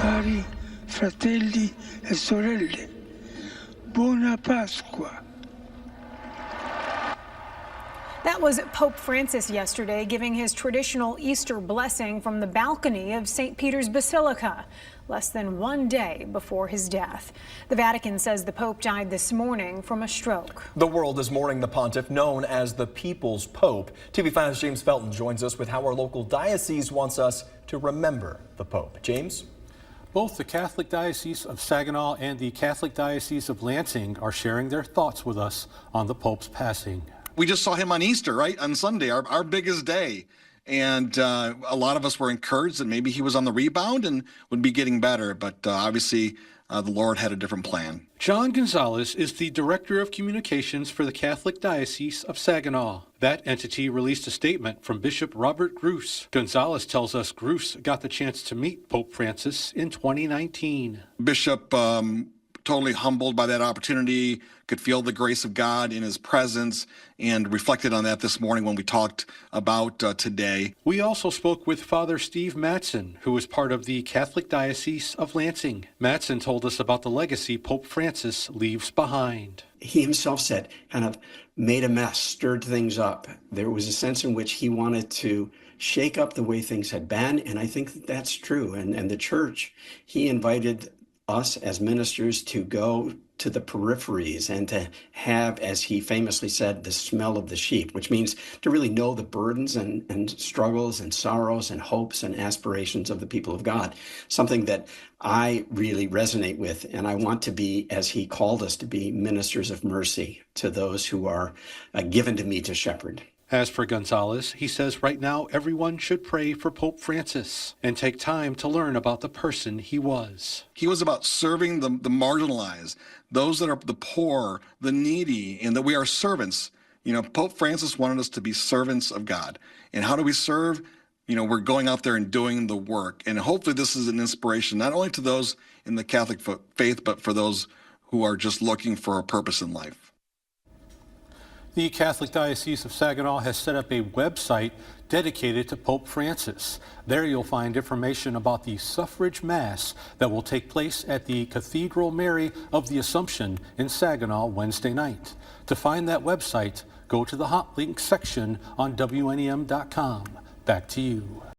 Cari fratelli e sorelle, buona Pasqua. That was Pope Francis yesterday giving his traditional Easter blessing from the balcony of St. Peter's Basilica, less than one day before his death. The Vatican says the Pope died this morning from a stroke. The world is mourning the pontiff known as the People's Pope. TV5's James Felton joins us with how our local diocese wants us to remember the Pope. James? Both the Catholic Diocese of Saginaw and the Catholic Diocese of Lansing are sharing their thoughts with us on the Pope's passing. We just saw him on Easter, right? On Sunday, our biggest day. And a lot of us were encouraged that maybe he was on the rebound and would be getting better. But obviously, the Lord had a different plan. John Gonzalez is the Director of Communications for the Catholic Diocese of Saginaw. That entity released a statement from Bishop Robert Gruss. Gonzalez tells us Gruss got the chance to meet Pope Francis in 2019. Bishop, totally humbled by that opportunity, could feel the grace of God in his presence, and reflected on that this morning when we talked about today. We also spoke with Father Steve Mattson, who is part of the Catholic Diocese of Lansing. Mattson told us about the legacy Pope Francis leaves behind. He himself said, kind of made a mess, stirred things up. There was a sense in which he wanted to shake up the way things had been, and I think that that's true. And the church, he invited us as ministers to go to the peripheries and to have, as he famously said, the smell of the sheep, which means to really know the burdens and struggles and sorrows and hopes and aspirations of the people of God, something that I really resonate with. And I want to be, as he called us to be, ministers of mercy to those who are given to me to shepherd. As for Gonzalez, he says right now everyone should pray for Pope Francis and take time to learn about the person he was. He was about serving the marginalized, those that are the poor, the needy, and that we are servants. You know, Pope Francis wanted us to be servants of God. And how do we serve? You know, we're going out there and doing the work. And hopefully this is an inspiration, not only to those in the Catholic faith, but for those who are just looking for a purpose in life. The Catholic Diocese of Saginaw has set up a website dedicated to Pope Francis. There you'll find information about the suffrage mass that will take place at the Cathedral Mary of the Assumption in Saginaw Wednesday night. To find that website, go to the hot link section on WNEM.com. Back to you.